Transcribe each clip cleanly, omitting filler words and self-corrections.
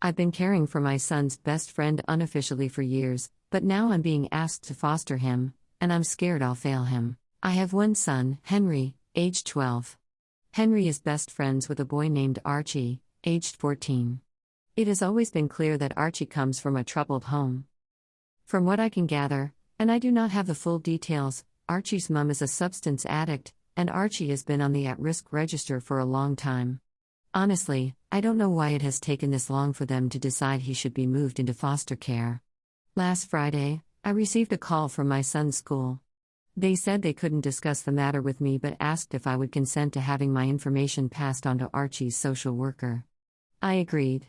I've been caring for my son's best friend unofficially for years, but now I'm being asked to foster him, and I'm scared I'll fail him. I have one son, Henry, aged 12. Henry is best friends with a boy named Archie, aged 14. It has always been clear that Archie comes from a troubled home. From what I can gather, and I do not have the full details, Archie's mom is a substance addict, and Archie has been on the at-risk register for a long time. Honestly, I don't know why it has taken this long for them to decide he should be moved into foster care. Last Friday, I received a call from my son's school. They said they couldn't discuss the matter with me but asked if I would consent to having my information passed on to Archie's social worker. I agreed.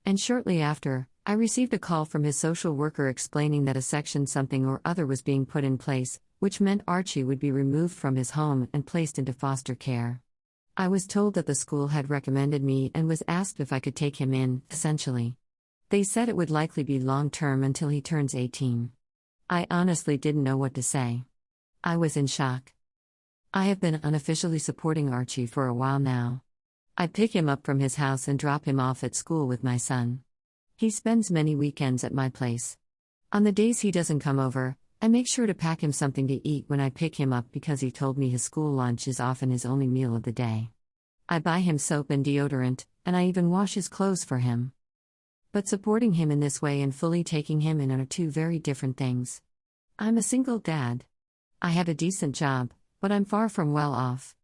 And shortly after, I received a call from his social worker explaining that a section something or other was being put in place, which meant Archie would be removed from his home and placed into foster care. I was told that the school had recommended me and was asked if I could take him in, essentially. They said it would likely be long-term until he turns 18. I honestly didn't know what to say. I was in shock. I have been unofficially supporting Archie for a while now. I pick him up from his house and drop him off at school with my son. He spends many weekends at my place. On the days he doesn't come over, I make sure to pack him something to eat when I pick him up because he told me his school lunch is often his only meal of the day. I buy him soap and deodorant, and I even wash his clothes for him. But supporting him in this way and fully taking him in are two very different things. I'm a single dad. I have a decent job, but I'm far from well off.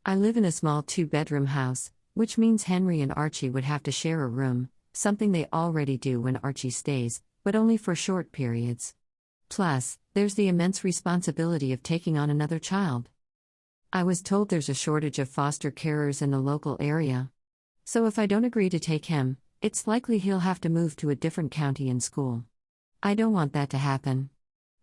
I live in a small 2-bedroom house, which means Henry and Archie would have to share a room, something they already do when Archie stays, but only for short periods. Plus, there's the immense responsibility of taking on another child. I was told there's a shortage of foster carers in the local area. So if I don't agree to take him, it's likely he'll have to move to a different county and school. I don't want that to happen.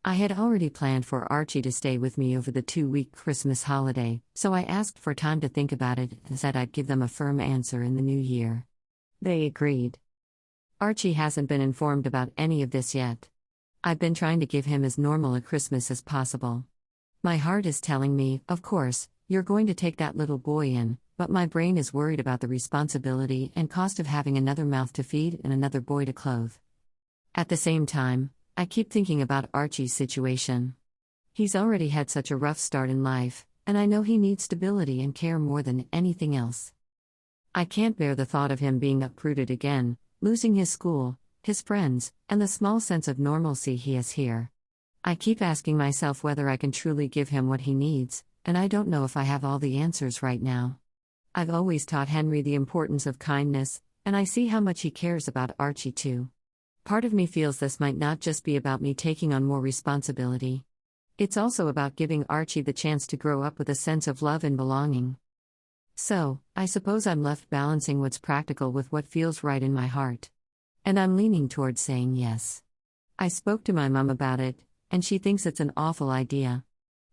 I had already planned for Archie to stay with me over the 2-week Christmas holiday, so I asked for time to think about it and said I'd give them a firm answer in the new year. They agreed. Archie hasn't been informed about any of this yet. I've been trying to give him as normal a Christmas as possible. My heart is telling me, of course, you're going to take that little boy in, but my brain is worried about the responsibility and cost of having another mouth to feed and another boy to clothe. At the same time, I keep thinking about Archie's situation. He's already had such a rough start in life, and I know he needs stability and care more than anything else. I can't bear the thought of him being uprooted again, losing his school, his friends, and the small sense of normalcy he has here. I keep asking myself whether I can truly give him what he needs, and I don't know if I have all the answers right now. I've always taught Henry the importance of kindness, and I see how much he cares about Archie too. Part of me feels this might not just be about me taking on more responsibility. It's also about giving Archie the chance to grow up with a sense of love and belonging. So, I suppose I'm left balancing what's practical with what feels right in my heart. And I'm leaning towards saying yes. I spoke to my mom about it, and she thinks it's an awful idea.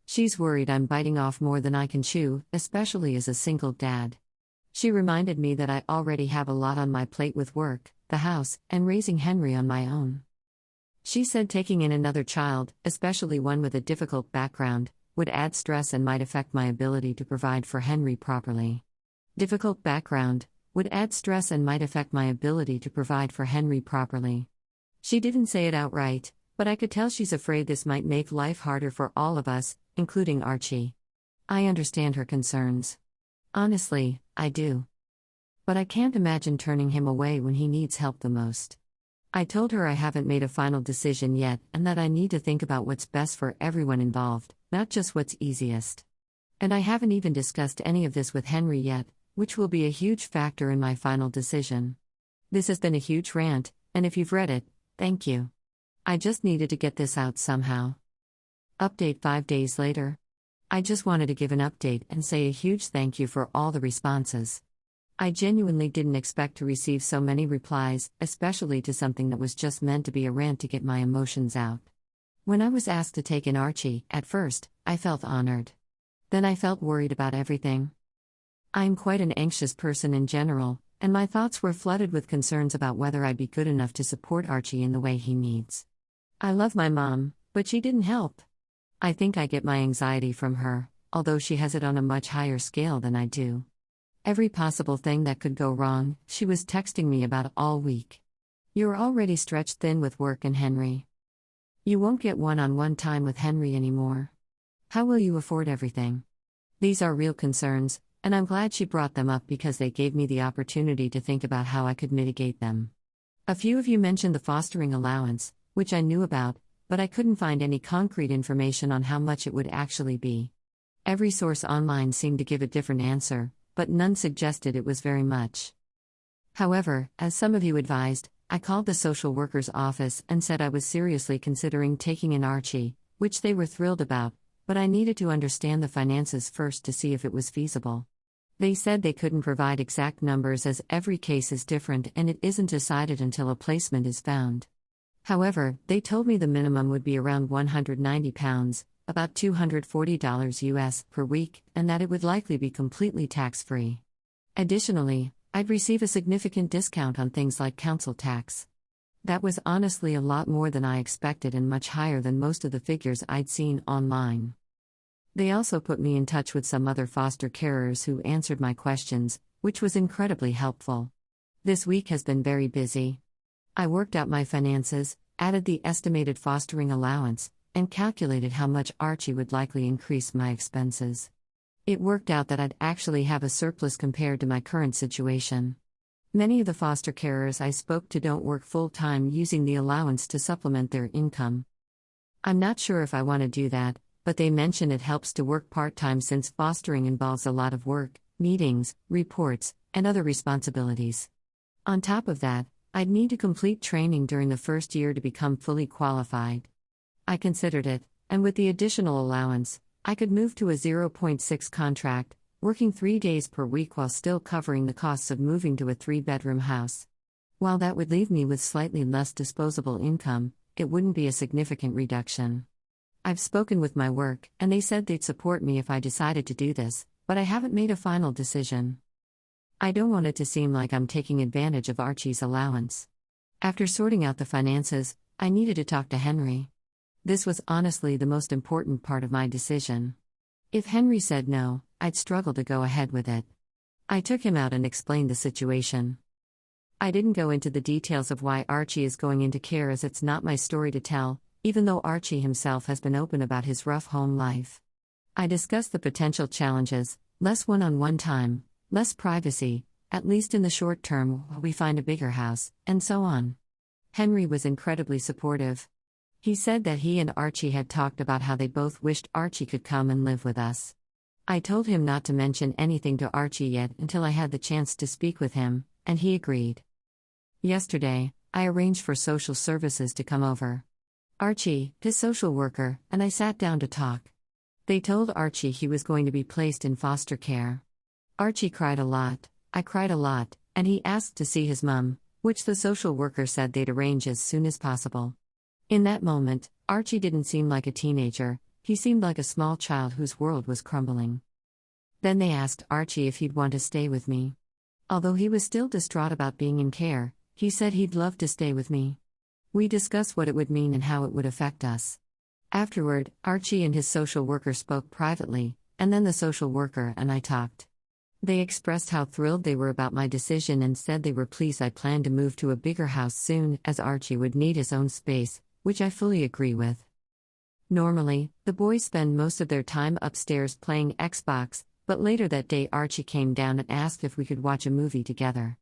She's worried I'm biting off more than I can chew, especially as a single dad. She reminded me that I already have a lot on my plate with work, the house, and raising Henry on my own. She said taking in another child, especially one with a difficult background, would add stress and might affect my ability to provide for Henry properly. Difficult background would add stress and might affect my ability to provide for Henry properly. She didn't say it outright, but I could tell she's afraid this might make life harder for all of us, including Archie. I understand her concerns. Honestly, I do. But I can't imagine turning him away when he needs help the most. I told her I haven't made a final decision yet and that I need to think about what's best for everyone involved, not just what's easiest. And I haven't even discussed any of this with Henry yet, which will be a huge factor in my final decision. This has been a huge rant, and if you've read it, thank you. I just needed to get this out somehow. Update 5 days later. I just wanted to give an update and say a huge thank you for all the responses. I genuinely didn't expect to receive so many replies, especially to something that was just meant to be a rant to get my emotions out. When I was asked to take in Archie, at first, I felt honored. Then I felt worried about everything. I'm quite an anxious person in general, and my thoughts were flooded with concerns about whether I'd be good enough to support Archie in the way he needs. I love my mom, but she didn't help. I think I get my anxiety from her, although she has it on a much higher scale than I do. Every possible thing that could go wrong, she was texting me about all week. You're already stretched thin with work and Henry. You won't get one-on-one time with Henry anymore. How will you afford everything? These are real concerns, and I'm glad she brought them up because they gave me the opportunity to think about how I could mitigate them. A few of you mentioned the fostering allowance, which I knew about, but I couldn't find any concrete information on how much it would actually be. Every source online seemed to give a different answer, but none suggested it was very much. However, as some of you advised, I called the social worker's office and said I was seriously considering taking in Archie, which they were thrilled about, but I needed to understand the finances first to see if it was feasible. They said they couldn't provide exact numbers as every case is different and it isn't decided until a placement is found. However, they told me the minimum would be around £190, about $240 US per week, and that it would likely be completely tax-free. Additionally, I'd receive a significant discount on things like council tax. That was honestly a lot more than I expected and much higher than most of the figures I'd seen online. They also put me in touch with some other foster carers who answered my questions, which was incredibly helpful. This week has been very busy. I worked out my finances, added the estimated fostering allowance, and calculated how much Archie would likely increase my expenses. It worked out that I'd actually have a surplus compared to my current situation. Many of the foster carers I spoke to don't work full-time using the allowance to supplement their income. I'm not sure if I want to do that, but they mention it helps to work part-time since fostering involves a lot of work, meetings, reports, and other responsibilities. On top of that, I'd need to complete training during the first year to become fully qualified. I considered it, and with the additional allowance, I could move to a 0.6 contract, working 3 days per week while still covering the costs of moving to a 3-bedroom house. While that would leave me with slightly less disposable income, it wouldn't be a significant reduction. I've spoken with my work, and they said they'd support me if I decided to do this, but I haven't made a final decision. I don't want it to seem like I'm taking advantage of Archie's allowance. After sorting out the finances, I needed to talk to Henry. This was honestly the most important part of my decision. If Henry said no, I'd struggle to go ahead with it. I took him out and explained the situation. I didn't go into the details of why Archie is going into care as it's not my story to tell, even though Archie himself has been open about his rough home life. I discussed the potential challenges: less one-on-one time, less privacy, at least in the short term while we find a bigger house, and so on. Henry was incredibly supportive. He said that he and Archie had talked about how they both wished Archie could come and live with us. I told him not to mention anything to Archie yet until I had the chance to speak with him, and he agreed. Yesterday, I arranged for social services to come over. Archie, his social worker, and I sat down to talk. They told Archie he was going to be placed in foster care. Archie cried a lot, I cried a lot, and he asked to see his mum, which the social worker said they'd arrange as soon as possible. In that moment, Archie didn't seem like a teenager, he seemed like a small child whose world was crumbling. Then they asked Archie if he'd want to stay with me. Although he was still distraught about being in care, he said he'd love to stay with me. We discussed what it would mean and how it would affect us. Afterward, Archie and his social worker spoke privately, and then the social worker and I talked. They expressed how thrilled they were about my decision and said they were pleased I planned to move to a bigger house soon, as Archie would need his own space, which I fully agree with. Normally, the boys spend most of their time upstairs playing Xbox, but later that day Archie came down and asked if we could watch a movie together.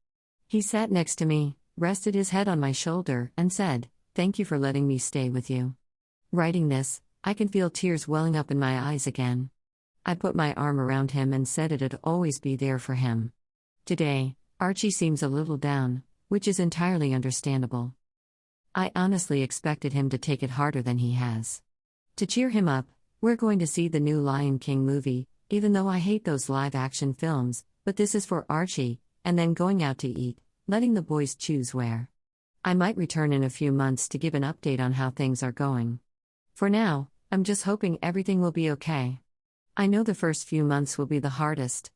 He sat next to me, rested his head on my shoulder, and said, "Thank you for letting me stay with you." Writing this, I can feel tears welling up in my eyes again. I put my arm around him and said it'd always be there for him. Today, Archie seems a little down, which is entirely understandable. I honestly expected him to take it harder than he has. To cheer him up, we're going to see the new Lion King movie, even though I hate those live-action films, but this is for Archie, and then going out to eat, letting the boys choose where. I might return in a few months to give an update on how things are going. For now, I'm just hoping everything will be okay. I know the first few months will be the hardest.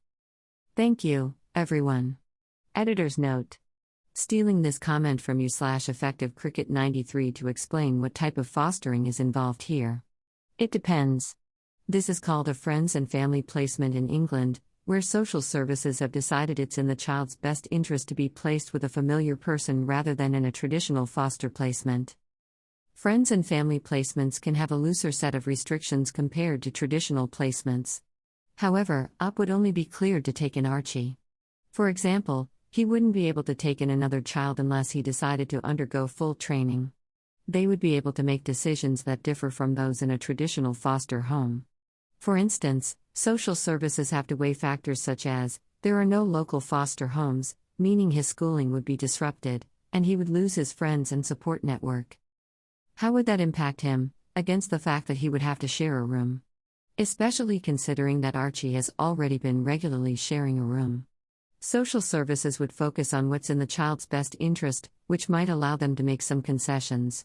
Thank you, everyone. Editor's note. Stealing this comment from you/effective cricket 93 to explain what type of fostering is involved here. It depends. This is called a friends and family placement in England, where social services have decided it's in the child's best interest to be placed with a familiar person rather than in a traditional foster placement. Friends and family placements can have a looser set of restrictions compared to traditional placements. However, UP would only be cleared to take in Archie. For example, he wouldn't be able to take in another child unless he decided to undergo full training. They would be able to make decisions that differ from those in a traditional foster home. For instance, social services have to weigh factors such as, there are no local foster homes, meaning his schooling would be disrupted, and he would lose his friends and support network. How would that impact him, against the fact that he would have to share a room? Especially considering that Archie has already been regularly sharing a room. Social services would focus on what's in the child's best interest, which might allow them to make some concessions.